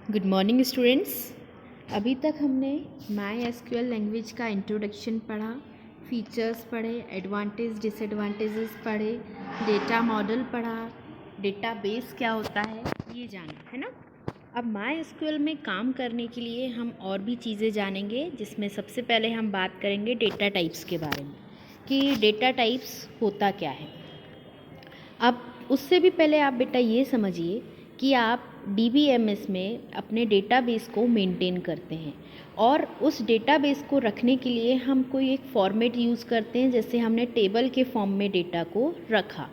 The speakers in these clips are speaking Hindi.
Good morning students. अभी तक हमने माई एसक्यूएल लैंग्वेज का इंट्रोडक्शन पढ़ा, फीचर्स पढ़े, एडवांटेज डिसएडवांटेजेस पढ़े, डेटा मॉडल पढ़ा, डेटाबेस क्या होता है ये जाना है ना। अब माई एसक्यूएल में काम करने के लिए हम और भी चीज़ें जानेंगे, जिसमें सबसे पहले हम बात करेंगे डेटा टाइप्स के बारे में कि डेटा टाइप्स होता क्या है। अब उससे भी पहले आप बेटा ये समझिए कि आप DBMS में अपने डेटाबेस को मेंटेन करते हैं और उस डेटाबेस को रखने के लिए हम कोई एक फॉर्मेट यूज़ करते हैं। जैसे हमने टेबल के फॉर्म में डेटा को रखा।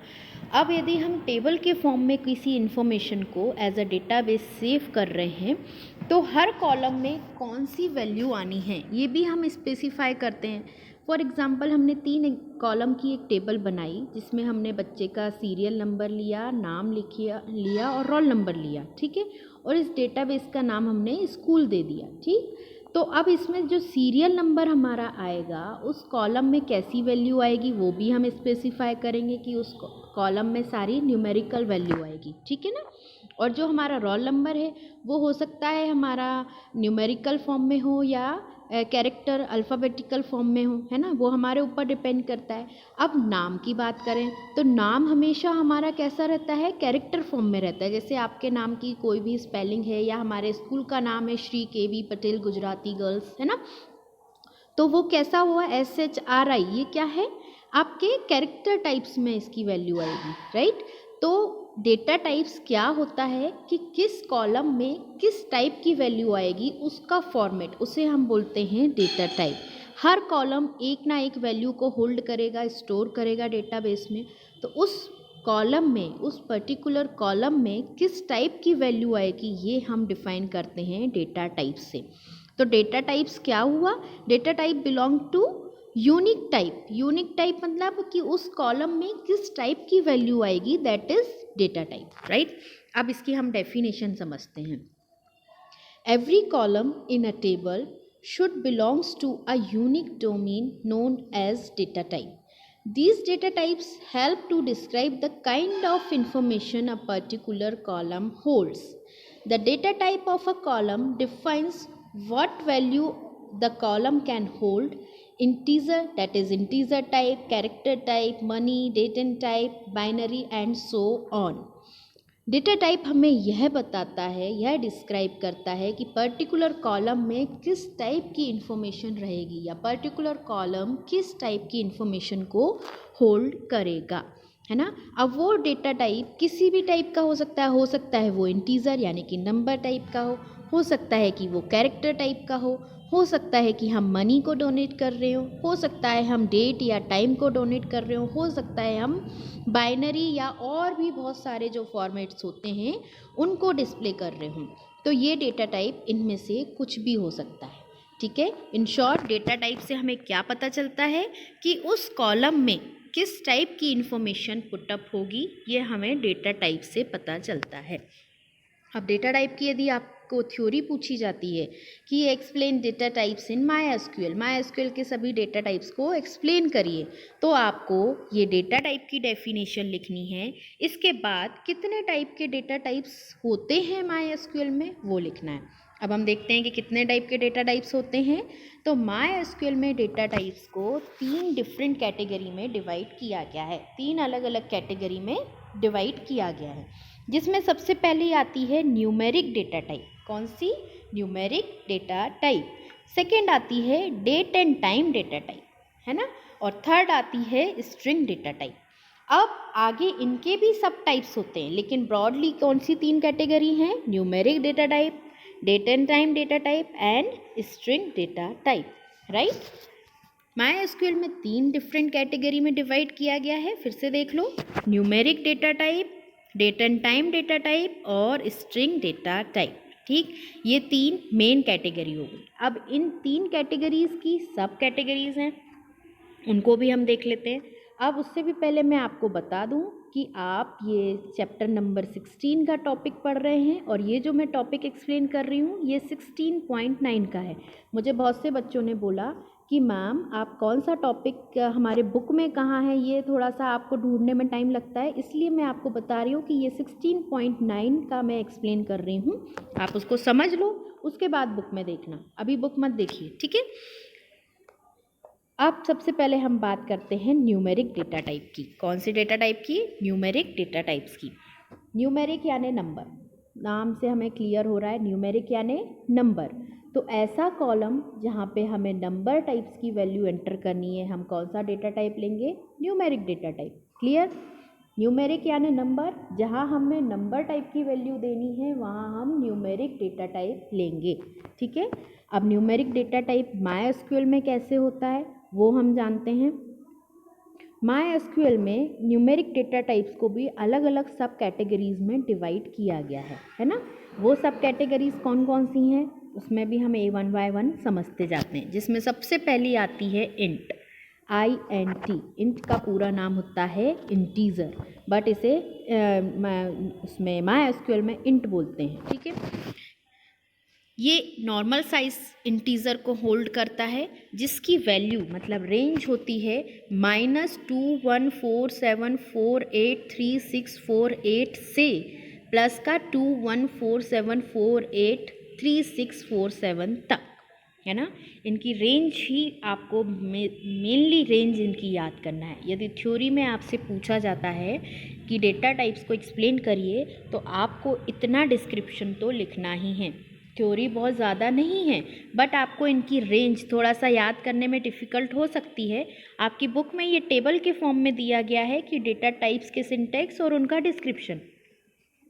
अब यदि हम टेबल के फॉर्म में किसी इन्फॉर्मेशन को एज अ डेटाबेस सेव कर रहे हैं तो हर कॉलम में कौन सी वैल्यू आनी है ये भी हम स्पेसिफाई करते हैं। फॉर एग्ज़ाम्पल हमने 3 कॉलम की एक टेबल बनाई जिसमें हमने बच्चे का सीरियल नंबर लिया, नाम लिया और रोल नंबर लिया, ठीक है। और इस डेटाबेस का नाम हमने स्कूल दे दिया, ठीक। तो अब इसमें जो सीरियल नंबर हमारा आएगा उस कॉलम में कैसी वैल्यू आएगी वो भी हम स्पेसिफाई करेंगे कि उस कॉलम में सारी न्यूमेरिकल वैल्यू आएगी, ठीक है ना। और जो हमारा रोल नंबर है वो हो सकता है हमारा न्यूमेरिकल फॉर्म में हो या कैरेक्टर अल्फ़ाबेटिकल फॉर्म में हो, है ना, वो हमारे ऊपर डिपेंड करता है। अब नाम की बात करें तो नाम हमेशा हमारा कैसा रहता है, कैरेक्टर फॉर्म में रहता है। जैसे आपके नाम की कोई भी स्पेलिंग है या हमारे स्कूल का नाम है श्री KV पटेल गुजराती गर्ल्स, है ना, तो वो कैसा हुआ, SHRI, ये क्या है, आपके कैरेक्टर टाइप्स में इसकी वैल्यू आएगी, राइट। तो डेटा टाइप्स क्या होता है कि किस कॉलम में किस टाइप की वैल्यू आएगी उसका फॉर्मेट, उसे हम बोलते हैं डेटा टाइप। हर कॉलम एक ना एक वैल्यू को होल्ड करेगा, स्टोर करेगा डेटाबेस में। तो उस कॉलम में, उस पर्टिकुलर कॉलम में किस टाइप की वैल्यू आएगी ये हम डिफाइन करते हैं डेटा टाइप से। तो डेटा टाइप्स क्या हुआ, data type belong to unique type. Unique type मतलब कि उस कॉलम में किस टाइप की वैल्यू आएगी, that is data type, right. अब इसकी हम डेफिनेशन समझते हैं। Every column in a table should belongs to a unique domain known as data type. These data types help to describe the kind of information a particular column holds. The data type of a column defines what value the column can hold: integer, that is integer type, character type, money, date and type, binary and so on. Data type हमें यह बताता है, यह डिस्क्राइब करता है कि पर्टिकुलर कॉलम में किस टाइप की इन्फॉर्मेशन रहेगी या पर्टिकुलर कॉलम किस टाइप की इन्फॉर्मेशन को होल्ड करेगा, है ना। अब वो डेटा टाइप किसी भी टाइप का हो सकता है वो इंटीजर यानी कि नंबर टाइप का हो सकता है कि वो कैरेक्टर टाइप का हो सकता है कि हम मनी को डोनेट कर रहे हो सकता है हम डेट या टाइम को डोनेट कर रहे हो सकता है हम बाइनरी या और भी बहुत सारे जो फॉर्मेट्स होते हैं उनको डिस्प्ले कर रहे हूँ। तो ये डेटा टाइप इनमें से कुछ भी हो सकता है, ठीक है। इन शॉर्ट डेटा टाइप से हमें क्या पता चलता है कि उस कॉलम में किस टाइप की इंफॉर्मेशन पुटअप होगी, ये हमें डेटा टाइप से पता चलता है। अब डेटा टाइप की यदि आपको थ्योरी पूछी जाती है कि explain data types in my SQL के सभी डेटा टाइप्स को एक्सप्लेन करिए, तो आपको ये डेटा टाइप की डेफिनेशन लिखनी है। इसके बाद कितने टाइप के डेटा टाइप्स होते हैं माई एसक्यूएल में वो लिखना है। अब हम देखते हैं कि कितने टाइप के डेटा टाइप्स होते हैं। तो माई एसक्यूएल में डेटा टाइप्स को 3 डिफरेंट कैटेगरी में डिवाइड किया गया है, 3 अलग अलग कैटेगरी में डिवाइड किया गया है, जिसमें सबसे पहले आती है न्यूमेरिक डेटा टाइप। कौन सी, न्यूमेरिक डेटा टाइप। सेकेंड आती है date and time data type, है ना। और थर्ड आती है स्ट्रिंग डेटा टाइप। अब आगे इनके भी सब टाइप्स होते हैं, लेकिन ब्रॉडली कौन सी 3 कैटेगरी हैं, numeric data type, date and time data type and string data type, right. My SQL में 3 डिफरेंट कैटेगरी में डिवाइड किया गया है, फिर से देख लो, numeric data type, date and time data type और स्ट्रिंग डेटा टाइप, ठीक। ये 3 मेन कैटेगरी हो गई। अब इन 3 कैटेगरीज की सब कैटेगरीज हैं, उनको भी हम देख लेते हैं। अब उससे भी पहले मैं आपको बता दूं कि आप ये चैप्टर नंबर 16 का टॉपिक पढ़ रहे हैं और ये जो मैं टॉपिक एक्सप्लेन कर रही हूँ ये 16.9 का है। मुझे बहुत से बच्चों ने बोला कि मैम आप कौन सा टॉपिक हमारे बुक में कहाँ है, ये थोड़ा सा आपको ढूंढने में टाइम लगता है, इसलिए मैं आपको बता रही हूँ कि ये 16.9 का मैं एक्सप्लेन कर रही हूँ। आप उसको समझ लो, उसके बाद बुक में देखना, अभी बुक मत देखिए, ठीक है। अब सबसे पहले हम बात करते हैं न्यूमेरिक डेटा टाइप की। कौन सी डेटा टाइप की? न्यूमेरिक डेटा टाइप्स की। न्यूमेरिक यानी नंबर, नाम से हमें क्लियर हो रहा है, न्यूमेरिक यानी नंबर। तो ऐसा कॉलम जहाँ पे हमें नंबर टाइप्स की वैल्यू एंटर करनी है, हम कौन सा डेटा टाइप लेंगे? Numeric data type. Clear? Numeric यानी नंबर, जहाँ हमें नंबर टाइप की वैल्यू देनी है वहाँ हम न्यूमेरिक डेटा टाइप लेंगे, ठीक है। अब न्यूमेरिक डेटा टाइप MySQL में कैसे होता है वो हम जानते हैं। MySQL में न्यूमेरिक डेटा टाइप्स को भी अलग अलग सब कैटेगरीज में डिवाइड किया गया है ना। वो सब कैटेगरीज कौन कौन सी हैं उसमें भी हम A1 by 1 समझते जाते हैं, जिसमें सबसे पहली आती है इंट, INT। इंट का पूरा नाम होता है इंटीजर, बट इसे उसमें MySQL में इंट बोलते हैं, ठीक है। ये नॉर्मल साइज इंटीजर को होल्ड करता है, जिसकी वैल्यू मतलब रेंज होती है -2147483648 से प्लस का 2147483647 तक, है ना। इनकी रेंज ही आपको मेनली रेंज इनकी याद करना है। यदि थ्योरी में आपसे पूछा जाता है कि डेटा टाइप्स को एक्सप्लेन करिए तो आपको इतना डिस्क्रिप्शन तो लिखना ही है। थ्योरी बहुत ज़्यादा नहीं है, बट आपको इनकी रेंज थोड़ा सा याद करने में डिफ़िकल्ट हो सकती है। आपकी बुक में ये टेबल के फॉर्म में दिया गया है कि डेटा टाइप्स के सिंटैक्स और उनका डिस्क्रिप्शन।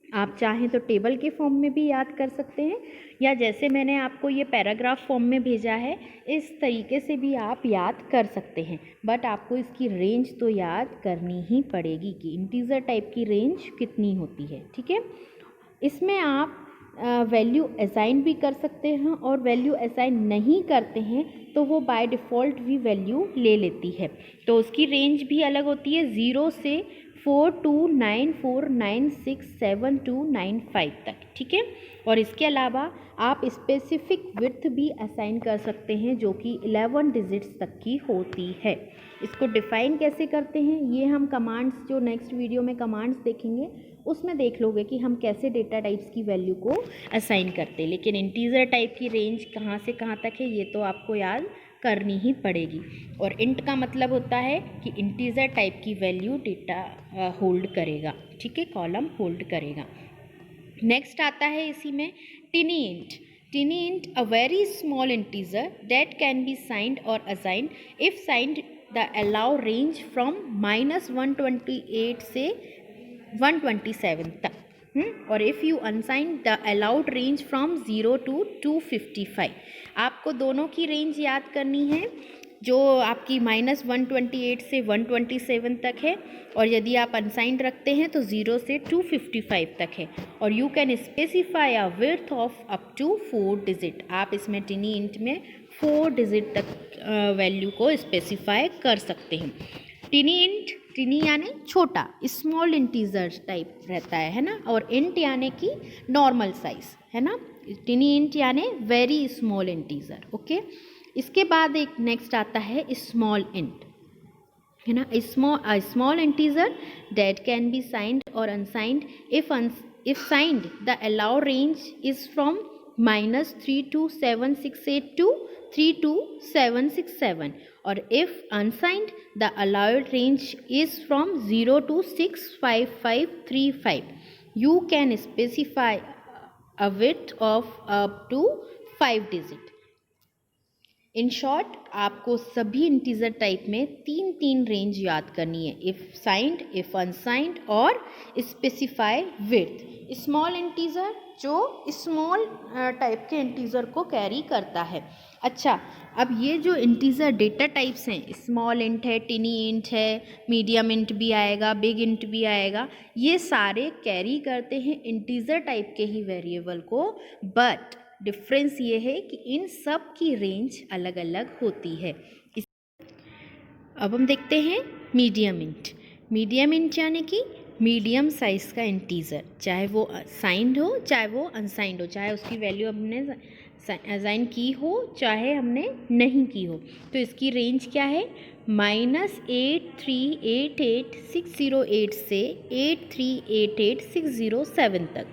आप चाहें तो टेबल के फॉर्म में भी याद कर सकते हैं, या जैसे मैंने आपको ये पैराग्राफ फॉर्म में भेजा है इस तरीके से भी आप याद कर सकते हैं। बट आपको इसकी रेंज तो याद करनी ही पड़ेगी कि इंटीजर टाइप की रेंज कितनी होती है, ठीक है। इसमें आप वैल्यू असाइन भी कर सकते हैं, और वैल्यू असाइन नहीं करते हैं तो वो बाय डिफ़ॉल्ट भी वैल्यू ले लेती है। तो उसकी रेंज भी अलग होती है, 0 से 4294967295 तक, ठीक है। और इसके अलावा आप स्पेसिफिक विड्थ भी असाइन कर सकते हैं जो कि 11 डिजिट्स तक की होती है। इसको डिफ़ाइन कैसे करते हैं ये हम कमांड्स, जो नेक्स्ट वीडियो में कमांड्स देखेंगे उसमें देख लोगे कि हम कैसे डेटा टाइप्स की वैल्यू को असाइन करते हैं। लेकिन इंटीजर टाइप की रेंज कहाँ से कहाँ तक है ये तो आपको याद करनी ही पड़ेगी। और इंट का मतलब होता है कि इंटीजर टाइप की वैल्यू डेटा होल्ड करेगा, ठीक है, कॉलम होल्ड करेगा। नेक्स्ट आता है इसी में tiny int. Tiny int a very small integer that can be signed और assigned if signed the allow range from -128 से 127 तक, और if you unsign the allowed range from 0 to 255। आपको दोनों की रेंज याद करनी है, जो आपकी -128 से 127 तक है, और यदि आप अनसाइंड रखते हैं तो 0 से 255 तक है। और you can specify a width of up to 4 digit. आप इसमें टिनी इंट में 4 डिजिट तक वैल्यू को स्पेसिफाई कर सकते हैं। टिनी इंट, टिनी यानी छोटा, स्मॉल इंटीजर टाइप रहता है ना, और इंट यानी कि नॉर्मल साइज, है ना। टिनी इंट यानी वेरी स्मॉल इंटीजर, ओके। इसके बाद एक नेक्स्ट आता है स्मॉल इंट, है ना। Small integer that can be signed और unsigned if signed the allow range is from -32768 to 32767, और if unsigned the allowed range is from 0 to 65535। you can specify a width of up to 5 digit। In short आपको सभी इंटीजर टाइप में 3 रेंज याद करनी है, इफ़ साइंड, इफ़ अनसाइंड और स्पेसिफाई विड्थ। स्मॉल इंटीजर जो स्मॉल टाइप के इंटीजर को कैरी करता है। अच्छा, अब ये जो इंटीजर डेटा टाइप्स हैं, स्मॉल इंट है, टिनी इंट है, मीडियम इंट भी आएगा, बिग इंट भी आएगा, ये सारे कैरी करते हैं इंटीजर टाइप के ही वेरिएबल को, बट डिफरेंस ये है कि इन सब की रेंज अलग अलग होती है। अब हम देखते हैं मीडियम इंट। मीडियम इंट यानी कि मीडियम साइज़ का इंटीजर, चाहे वो साइंड हो चाहे वो अनसाइंड हो, चाहे उसकी वैल्यू हमने असाइन की हो चाहे हमने नहीं की हो। तो इसकी रेंज क्या है, -838860 से 838860 तक,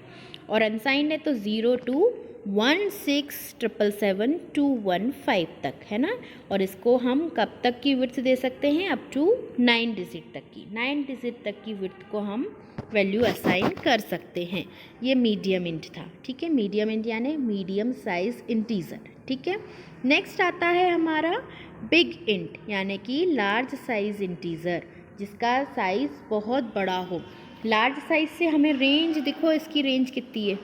और अनसाइंड है तो 0 to 1677721 तक, है ना। और इसको हम कब तक की विड्थ दे सकते हैं, अप टू 9 डिजिट तक की, 9 डिजिट तक की विड्थ को हम वैल्यू असाइन कर सकते हैं। ये मीडियम इंट था, ठीक है। मीडियम इंट यानी मीडियम साइज इंटीजर, ठीक है। नेक्स्ट आता है हमारा बिग इंट यानी कि लार्ज साइज इंटीजर, जिसका साइज़ बहुत बड़ा हो। लार्ज साइज से हमें रेंज, देखो इसकी रेंज कितनी है,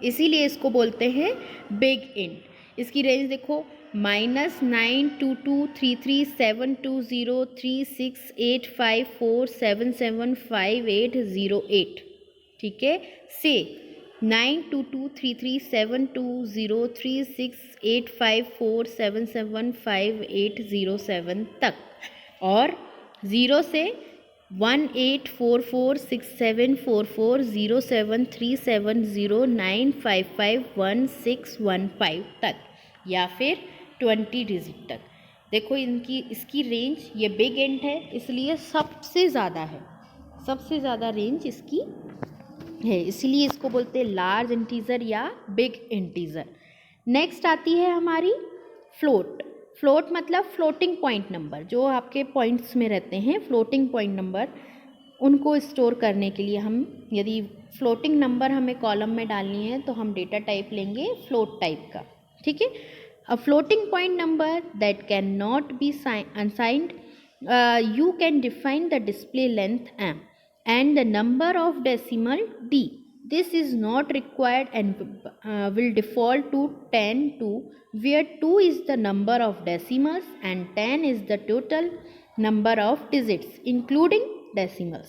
इसीलिए इसको बोलते हैं बिग इंट। इसकी रेंज देखो, -92233736854775808, ठीक है, से 92233736854775807 तक, और 0 से 18446744073709551615 तक, या फिर 20 डिजिट तक। देखो इसकी रेंज, ये बिग इंट है इसलिए सबसे ज़्यादा है, सबसे ज़्यादा रेंज इसकी है, इसलिए इसको बोलते हैं लार्ज इंटीजर या बिग इंटीजर। नेक्स्ट आती है हमारी फ्लोट। फ्लोट मतलब फ्लोटिंग पॉइंट नंबर, जो आपके पॉइंट्स में रहते हैं फ्लोटिंग पॉइंट नंबर, उनको स्टोर करने के लिए हम, यदि फ्लोटिंग नंबर हमें कॉलम में डालनी है तो हम डेटा टाइप लेंगे फ्लोट टाइप का, ठीक है। अ floating point number that can not be unsigned, you can define the display length m and the number of decimal d. This is not required and will default to 10 2, where 2 is the number of decimals and 10 is the total number of digits including decimals.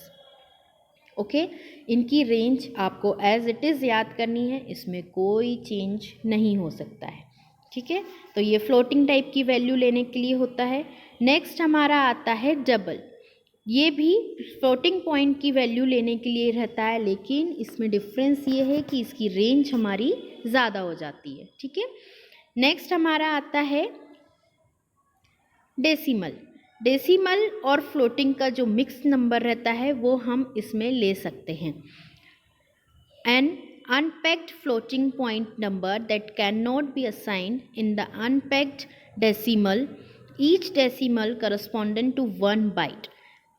Okay, इनकी रेंज आपको एज इट इज़ याद करनी है, इसमें कोई चेंज नहीं हो सकता है, ठीक है। तो ये फ्लोटिंग टाइप की वैल्यू लेने के लिए होता है। नेक्स्ट हमारा आता है डबल। ये भी फ्लोटिंग पॉइंट की वैल्यू लेने के लिए रहता है, लेकिन इसमें डिफरेंस ये है कि इसकी रेंज हमारी ज़्यादा हो जाती है, ठीक है। नेक्स्ट हमारा आता है डेसिमल। डेसिमल और फ्लोटिंग का जो मिक्स नंबर रहता है वो हम इसमें ले सकते हैं। An unpacked floating point number that cannot be assigned in the unpacked decimal, each decimal corresponding to 1 byte,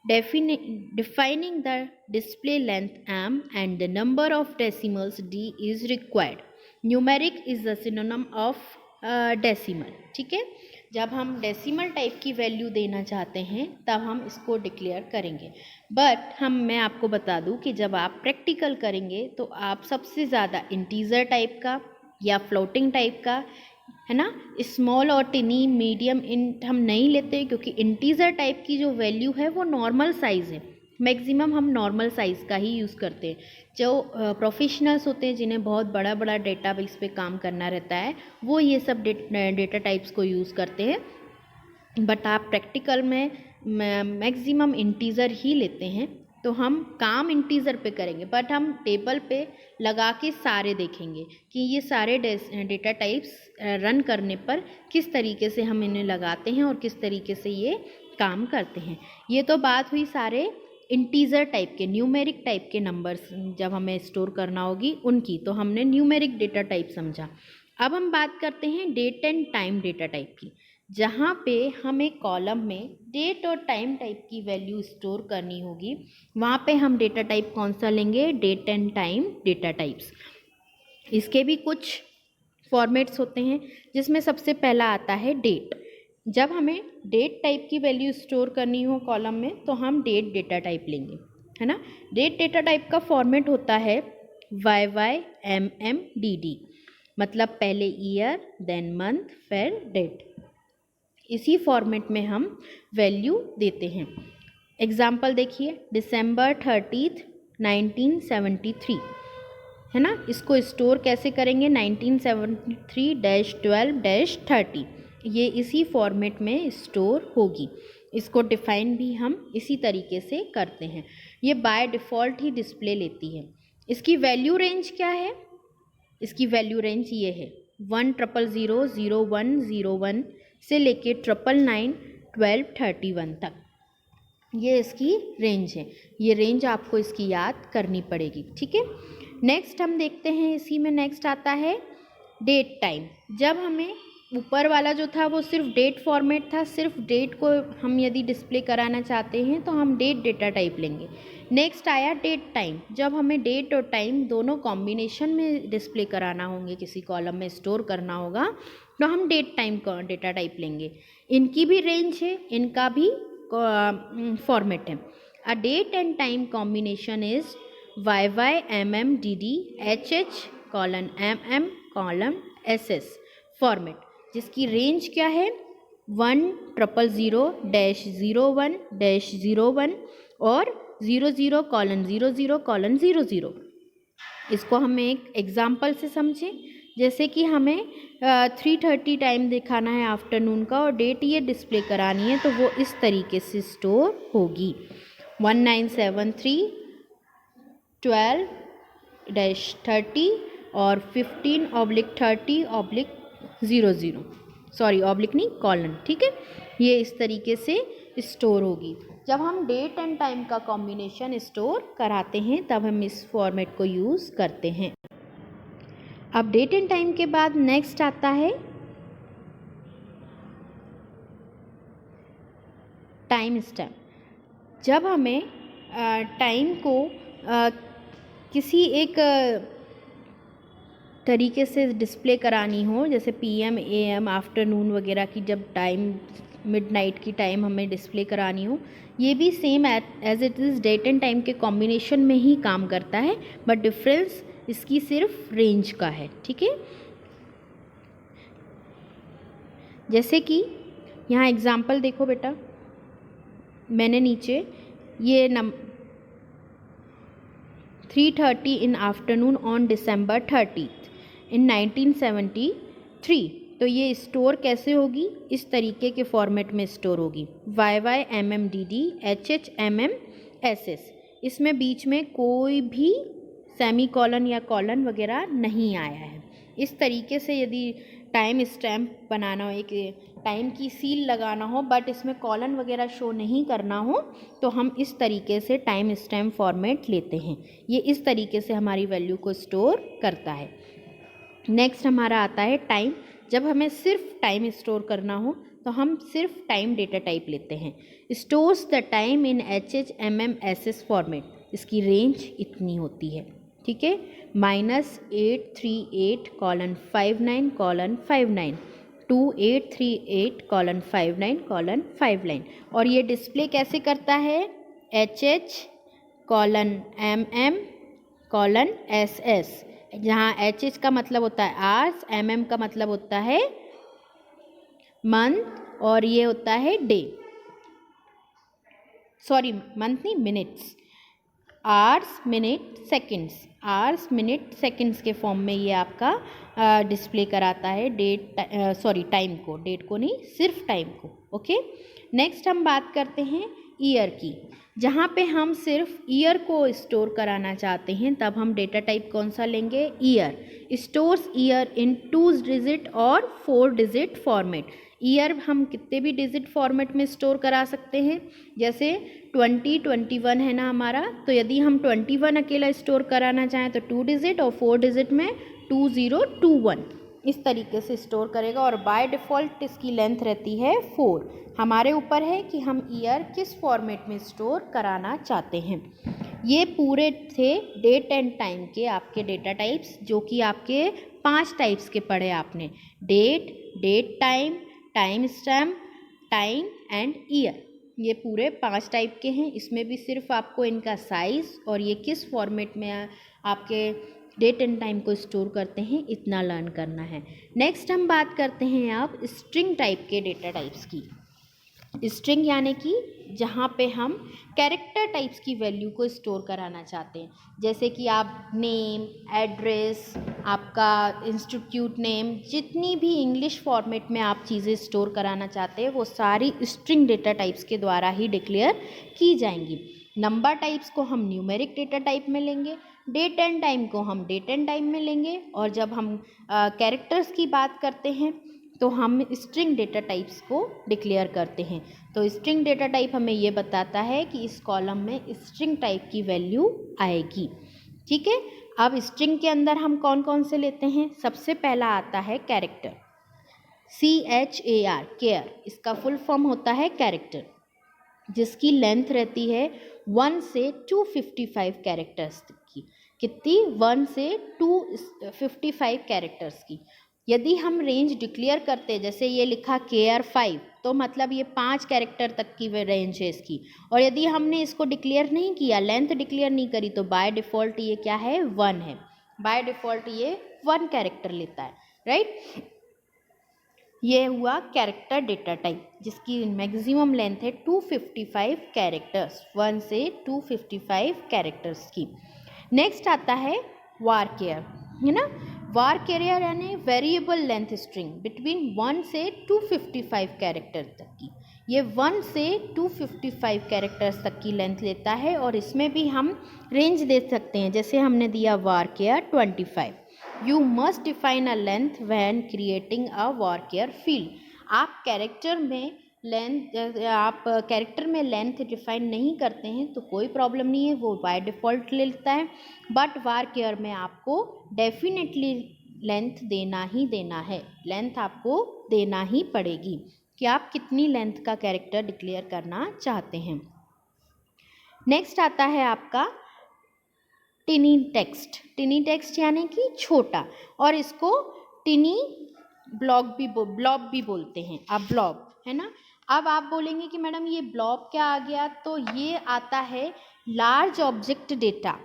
defining the display length m and the number of decimals d is required. Numeric is the synonym of decimal, ठीक है। जब हम डेसिमल टाइप की वैल्यू देना चाहते हैं तब हम इसको डिक्लेयर करेंगे, बट मैं आपको बता दूं कि जब आप प्रैक्टिकल करेंगे तो आप सबसे ज़्यादा इंटीजर टाइप का या फ्लोटिंग टाइप का, है ना, स्मॉल और टिनी मीडियम इंट हम नहीं लेते, क्योंकि इंटीजर टाइप की जो वैल्यू है वो नॉर्मल साइज़ है, मैक्सिमम हम नॉर्मल साइज़ का ही यूज़ करते हैं। जो प्रोफेशनल्स होते हैं जिन्हें बहुत बड़ा बड़ा डेटाबेस पे काम करना रहता है, वो ये सब डेटा टाइप्स को यूज़ करते हैं, बट आप प्रैक्टिकल में मैक्सिमम इंटीजर ही लेते हैं। तो हम काम इंटीजर पे करेंगे, बट हम टेबल पे लगा के सारे देखेंगे कि ये सारे डेटा टाइप्स रन करने पर किस तरीके से हम इन्हें लगाते हैं और किस तरीके से ये काम करते हैं। ये तो बात हुई सारे इंटीजर टाइप के, न्यूमेरिक टाइप के नंबर्स जब हमें स्टोर करना होगी उनकी, तो हमने न्यूमेरिक डेटा टाइप समझा। अब हम बात करते हैं date and time data type की, जहाँ पे हमें कॉलम में डेट और टाइम टाइप की वैल्यू स्टोर करनी होगी। वहाँ पे हम डेटा टाइप कौन सा लेंगे, date and time data types. इसके भी कुछ फॉर्मेट्स होते हैं, जिसमें सबसे पहला आता है डेट। जब हमें डेट टाइप की वैल्यू स्टोर करनी हो कॉलम में तो हम डेट डेटा टाइप लेंगे, है ना। डेट डेटा टाइप का फॉर्मेट होता है YYMMDD, मतलब पहले ईयर देन मंथ फिर डेट। इसी फॉर्मेट में हम वैल्यू देते हैं। एग्जाम्पल देखिए, December 30, 1973, है ना। इसको स्टोर कैसे करेंगे, 1973-12-30, ये इसी फॉर्मेट में स्टोर होगी। इसको डिफाइन भी हम इसी तरीके से करते हैं। ये बाय डिफ़ॉल्ट ही डिस्प्ले लेती है। इसकी वैल्यू रेंज क्या है, इसकी वैल्यू रेंज ये है 100000101 से लेके 9991231 तक, ये इसकी रेंज है। ये रेंज आपको इसकी याद करनी पड़ेगी, ठीक है। नेक्स्ट हम देखते हैं, इसी में नेक्स्ट आता है डेट टाइम। जब हमें ऊपर वाला जो था वो सिर्फ डेट फॉर्मेट था, सिर्फ डेट को हम यदि डिस्प्ले कराना चाहते हैं तो हम डेट डेटा टाइप लेंगे। नेक्स्ट आया डेट टाइम। जब हमें डेट और टाइम दोनों कॉम्बिनेशन में डिस्प्ले कराना होंगे, किसी कॉलम में स्टोर करना होगा, तो हम डेट टाइम का डेटा टाइप लेंगे। इनकी भी रेंज है, इनका भी फॉर्मेट है। A date and time combination is YYMMDD HH:MM:SS format, जिसकी रेंज क्या है 10000-01-01 और 00:00:00। इसको हम एक एग्जाम्पल से समझें। जैसे कि हमें 3:30 टाइम दिखाना है आफ्टरनून का और डेट ये डिस्प्ले करानी है, तो वो इस तरीके से स्टोर होगी 1973-12-30 और 15/30/00, सॉरी ऑब्लिक नहीं, कॉलन, ठीक है। ये इस तरीके से स्टोर होगी। जब हम डेट एंड टाइम का कॉम्बिनेशन स्टोर कराते हैं तब हम इस फॉर्मेट को यूज़ करते हैं। अब डेट एंड टाइम के बाद नेक्स्ट आता है टाइम स्टैम्प। जब हमें टाइम को किसी एक तरीके से डिस्प्ले करानी हो, जैसे PM, AM, आफ्टरनून वगैरह की जब टाइम, मिडनाइट की टाइम हमें डिस्प्ले करानी हो, ये भी same as it is date and time के कॉम्बिनेशन में ही काम करता है, बट डिफरेंस इसकी सिर्फ रेंज का है, ठीक है। जैसे कि यहाँ एग्जाम्पल देखो बेटा, मैंने नीचे ये 3:30 in afternoon on December 30th in 1973, तो ये स्टोर कैसे होगी, इस तरीके के फॉर्मेट में स्टोर होगी YYMMDD HH:MM:SS। इसमें बीच में कोई भी सेमी कॉलन या कॉलन वगैरह नहीं आया है। इस तरीके से यदि टाइम स्टैम्प बनाना हो, एक टाइम की सील लगाना हो, बट इसमें कॉलन वगैरह शो नहीं करना हो, तो हम इस तरीके से टाइम स्टैम्प फॉर्मेट लेते हैं। ये इस तरीके से हमारी वैल्यू को स्टोर करता है। नेक्स्ट हमारा आता है टाइम। जब हमें सिर्फ टाइम स्टोर करना हो तो हम सिर्फ टाइम डेटा टाइप लेते हैं। Stores the time in HH:MM:SS format, इसकी रेंज इतनी होती है, ठीक है, -838:59:59 to 838:59:59। और ये डिस्प्ले कैसे करता है, HH:MM:SS, जहाँ HH का मतलब होता है आवर्स, MM का मतलब होता है मंथ, और ये होता है डे, सॉरी मंथ नहीं, minutes, hours minute seconds, hours minute seconds के फॉर्म में ये आपका डिस्प्ले कराता है डेट, सॉरी टाइम को, डेट को नहीं, सिर्फ टाइम को, ओके। नेक्स्ट हम बात करते हैं ईयर की। जहाँ पे हम सिर्फ ईयर को स्टोर कराना चाहते हैं तब हम डेटा टाइप कौन सा लेंगे, year. Stores year in 2 digit और 4 डिजिट फॉर्मेट। ईयर हम कितने भी डिजिट फॉर्मेट में स्टोर करा सकते हैं, जैसे 2021 है ना हमारा, तो यदि हम 21 अकेला स्टोर कराना चाहें तो 2 डिजिट, और 4 डिजिट में 2021, इस तरीके से स्टोर करेगा। और बाय डिफ़ॉल्ट इसकी लेंथ रहती है 4। हमारे ऊपर है कि हम ईयर किस फॉर्मेट में स्टोर कराना चाहते हैं। ये पूरे थे डेट एंड टाइम के आपके डेटा टाइप्स, जो कि आपके 5 टाइप्स के पढ़े आपने, date, date time, time stamp, time and year. ये पूरे 5 टाइप के हैं। इसमें भी सिर्फ आपको इनका साइज़ और ये किस फॉर्मेट में आपके डेट एंड टाइम को स्टोर करते हैं इतना लर्न करना है। नेक्स्ट हम बात करते हैं अब स्ट्रिंग टाइप के डेटा टाइप्स की। स्ट्रिंग यानी कि जहाँ पे हम कैरेक्टर टाइप्स की वैल्यू को स्टोर कराना चाहते हैं, जैसे कि आप नेम, एड्रेस, आपका इंस्टीट्यूट नेम, जितनी भी इंग्लिश फॉर्मेट में आप चीज़ें स्टोर कराना चाहते हैं वो सारी स्ट्रिंग डेटा टाइप्स के द्वारा ही डिक्लेयर की जाएंगी। नंबर टाइप्स को हम न्यूमेरिक डेटा टाइप में लेंगे। डेट एंड टाइम को हम डेट एंड टाइम में लेंगे, और जब हम कैरेक्टर्स की बात करते हैं तो हम स्ट्रिंग डेटा टाइप्स को डिक्लेयर करते हैं। तो स्ट्रिंग डेटा टाइप हमें ये बताता है कि इस कॉलम में स्ट्रिंग टाइप की वैल्यू आएगी। ठीक है, अब स्ट्रिंग के अंदर हम कौन कौन से लेते हैं? सबसे पहला आता है कैरेक्टर, CHAR, केयर, इसका फुल फॉर्म होता है कैरेक्टर, जिसकी लेंथ रहती है 1 से 255 कैरेक्टर्स की। कितनी? 1 से 255 कैरेक्टर्स की। यदि हम रेंज डिक्लेयर करते, जैसे ये लिखा KR5, तो मतलब ये 5 कैरेक्टर तक की रेंज है इसकी। और यदि हमने इसको डिक्लेयर नहीं किया, लेंथ डिक्लेयर नहीं करी, तो बाय डिफ़ॉल्ट ये क्या है? 1 है। बाय डिफ़ॉल्ट ये 1 कैरेक्टर लेता है, राइट। ये हुआ कैरेक्टर डेटा टाइप, जिसकी मैक्सिमम लेंथ है 255 कैरेक्टर्स, 1 से 255 कैरेक्टर्स की। नेक्स्ट आता है varchar, है ना। varchar यानी वेरिएबल लेंथ स्ट्रिंग बिटवीन 1 से 255 कैरेक्टर तक की। ये 1 से 255 कैरेक्टर्स तक की लेंथ लेता है, और इसमें भी हम रेंज दे सकते हैं। जैसे हमने दिया varchar 25, you must define a length when creating a varchar field. आप कैरेक्टर में लेंथ डिफाइन नहीं करते हैं तो कोई प्रॉब्लम नहीं है, वो बाय डिफ़ॉल्ट ले लेता है। बट varchar में आपको डेफिनेटली लेंथ देना ही देना है, लेंथ आपको देना ही पड़ेगी कि आप कितनी लेंथ का कैरेक्टर डिक्लेयर करना चाहते हैं। नेक्स्ट आता है आपका टिनी टेक्स्ट यानी कि छोटा, और इसको टिनी ब्लॉब भी बोलते हैं। अब ब्लॉब है ना। अब आप बोलेंगे कि मैडम ये ब्लॉब क्या आ गया? तो ये आता है लार्ज ऑब्जेक्ट डेटा।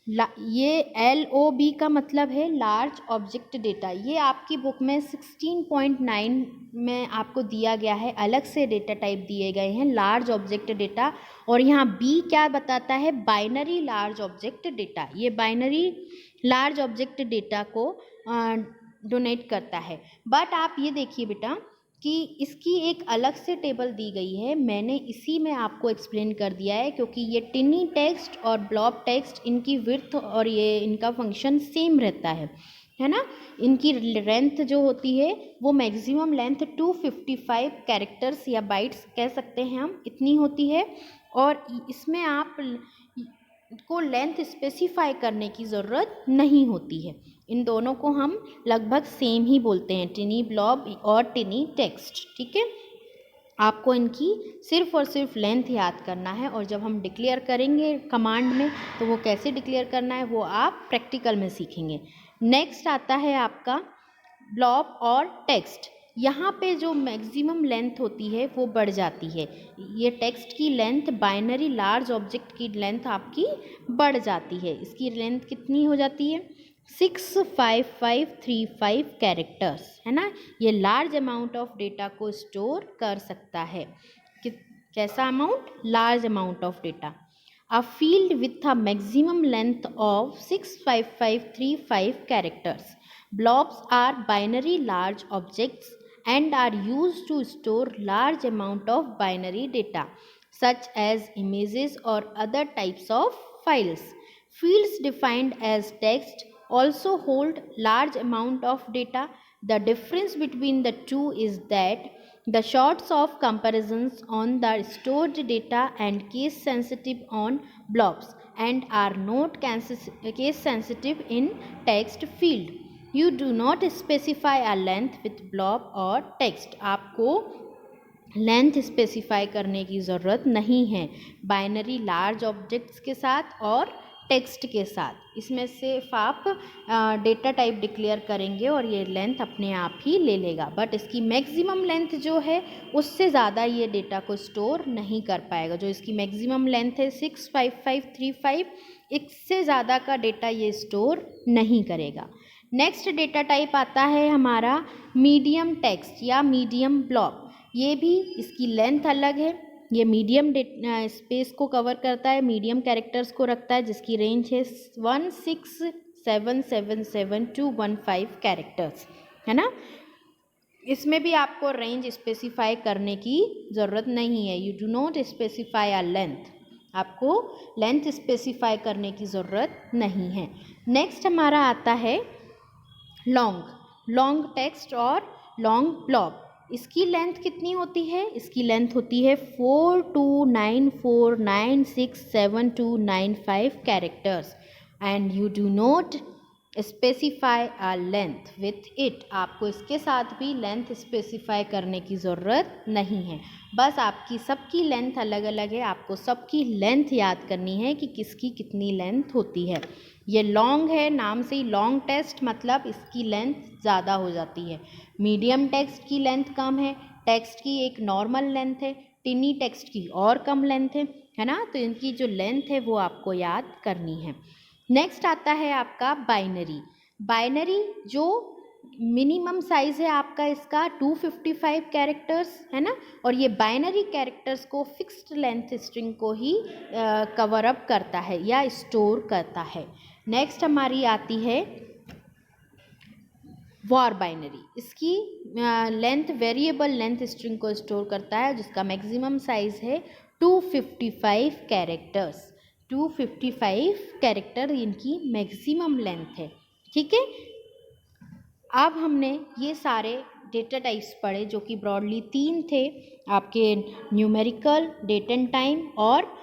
ये LOB का मतलब है लार्ज ऑब्जेक्ट डेटा। ये आपकी बुक में 16.9 में आपको दिया गया है, अलग से डेटा टाइप दिए गए हैं लार्ज ऑब्जेक्ट डेटा। और यहाँ B क्या बताता है? Binary large object data. ये बाइनरी लार्ज ऑब्जेक्ट डेटा को डोनेट करता है। बट आप ये देखिए बेटा कि इसकी एक अलग से टेबल दी गई है, मैंने इसी में आपको एक्सप्लेन कर दिया है, क्योंकि ये टिनी टेक्स्ट और ब्लॉब टेक्स्ट, इनकी विड्थ और ये इनका फंक्शन सेम रहता है ना। इनकी लेंथ जो होती है वो मैक्सिमम लेंथ 255 कैरेक्टर्स या बाइट्स कह सकते हैं हम, इतनी होती है। और इसमें आप को लेंथ स्पेसिफाई करने की ज़रूरत नहीं होती है। इन दोनों को हम लगभग सेम ही बोलते हैं, टिनी ब्लॉब और टिनी टेक्स्ट। ठीक है, आपको इनकी सिर्फ और सिर्फ लेंथ याद करना है, और जब हम डिक्लेयर करेंगे कमांड में तो वो कैसे डिक्लेयर करना है वो आप प्रैक्टिकल में सीखेंगे। नेक्स्ट आता है आपका ब्लॉब और टेक्स्ट। यहाँ पे जो मैक्सिमम लेंथ होती है वो बढ़ जाती है। ये टेक्स्ट की लेंथ, बाइनरी लार्ज ऑब्जेक्ट की लेंथ आपकी बढ़ जाती है। इसकी लेंथ कितनी हो जाती है? 65535 कैरेक्टर्स, है ना। ये लार्ज अमाउंट ऑफ डेटा को स्टोर कर सकता है। कैसा amount? Large amount of data. A field with a maximum length of 65535 characters. Blobs are binary large objects and are used to store large amount of binary data such as images or other types of files. Fields defined as text also hold large amount of data. The difference between the two is that the sorts of comparisons on the stored data and case sensitive on blobs and are not case sensitive in text field. You do not specify a length with blob or text. आपको लेंथ स्पेसिफाई करने की ज़रूरत नहीं है बाइनरी लार्ज ऑब्जेक्ट्स के साथ और टेक्स्ट के साथ। इसमें सिर्फ आप डेटा टाइप डिक्लेयर करेंगे और ये लेंथ अपने आप ही ले लेगा। बट इसकी मैक्सिमम लेंथ जो है उससे ज़्यादा ये डेटा को स्टोर नहीं कर पाएगा। जो इसकी मैक्सिमम लेंथ है 65535, इससे ज़्यादा का डेटा ये स्टोर नहीं करेगा। नेक्स्ट डेटा टाइप आता है हमारा मीडियम टेक्स्ट या मीडियम ब्लॉक। ये भी इसकी लेंथ अलग है। ये मीडियम स्पेस को कवर करता है, मीडियम कैरेक्टर्स को रखता है, जिसकी रेंज है 16777 कैरेक्टर्स, है ना। इसमें भी आपको रेंज स्पेसिफाई करने की ज़रूरत नहीं है। You do not specify a length. आपको लेंथ स्पेसिफाई करने की ज़रूरत नहीं है। नेक्स्ट हमारा आता है लॉन्ग टेक्स्ट और लॉन्ग ब्लॉक। इसकी लेंथ कितनी होती है? इसकी लेंथ होती है 4294967295 characters and you do not specify a length with it. आपको इसके साथ भी लेंथ स्पेसिफाई करने की ज़रूरत नहीं है, बस आपकी सबकी लेंथ अलग अलग है, आपको सबकी लेंथ याद करनी है कि किसकी कितनी लेंथ होती है। ये लॉन्ग है, नाम से ही लॉन्ग टेक्स्ट मतलब इसकी लेंथ ज़्यादा हो जाती है। मीडियम टेक्स्ट की लेंथ कम है, टेक्स्ट की एक नॉर्मल लेंथ है, टिनी टेक्स्ट की और कम लेंथ है ना। तो इनकी जो लेंथ है वो आपको याद करनी है। नेक्स्ट आता है आपका बाइनरी जो मिनिमम साइज़ है आपका इसका 255 कैरेक्टर्स है ना, और ये बाइनरी कैरेक्टर्स को फिक्स्ड लेंथ स्ट्रिंग को ही कवर अप करता है या स्टोर करता है। नेक्स्ट हमारी आती है वॉर बाइनरी। इसकी लेंथ वेरिएबल लेंथ स्ट्रिंग को स्टोर करता है जिसका मैक्सिमम साइज़ है 255 कैरेक्टर्स। 255 कैरेक्टर इनकी मैक्सिमम लेंथ है, ठीक है। अब हमने ये सारे डेटा टाइप्स पढ़े जो कि ब्रॉडली 3 थे आपके, न्यूमेरिकल, डेट एंड टाइम और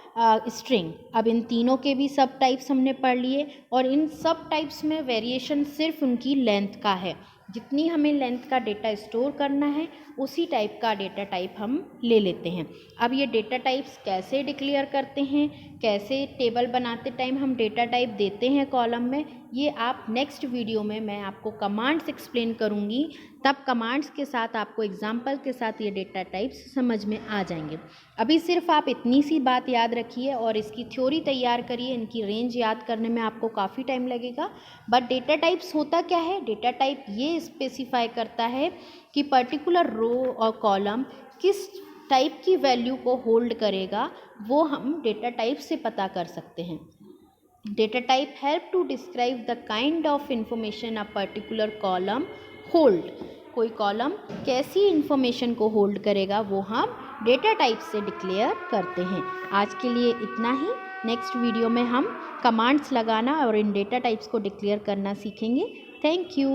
स्ट्रिंग। अब इन तीनों के भी सब टाइप्स हमने पढ़ लिए और इन सब टाइप्स में वेरिएशन सिर्फ उनकी लेंथ का है। जितनी हमें लेंथ का डेटा स्टोर करना है उसी टाइप का डेटा टाइप हम ले लेते हैं। अब ये डेटा टाइप्स कैसे डिक्लेयर करते हैं, कैसे टेबल बनाते टाइम हम डेटा टाइप देते हैं कॉलम में, ये आप नेक्स्ट वीडियो में मैं आपको कमांड्स एक्सप्लेन करूँगी। तब कमांड्स के साथ आपको एग्जाम्पल के साथ ये डेटा टाइप्स समझ में आ जाएंगे। अभी सिर्फ आप इतनी सी बात याद रखिए और इसकी थ्योरी तैयार करिए। इनकी रेंज याद करने में आपको काफ़ी टाइम लगेगा, बट डेटा टाइप्स होता क्या है? डेटा टाइप ये स्पेसिफाई करता है कि पर्टिकुलर रो और कॉलम किस टाइप की वैल्यू को होल्ड करेगा, वो हम डेटा टाइप से पता कर सकते हैं। Data type help to describe the kind of information a particular column hold. कोई कॉलम कैसी इंफॉर्मेशन को होल्ड करेगा वो हम डेटा टाइप से डिक्लेयर करते हैं। आज के लिए इतना ही। नेक्स्ट वीडियो में हम कमांड्स लगाना और इन डेटा टाइप्स को डिक्लेयर करना सीखेंगे। Thank you.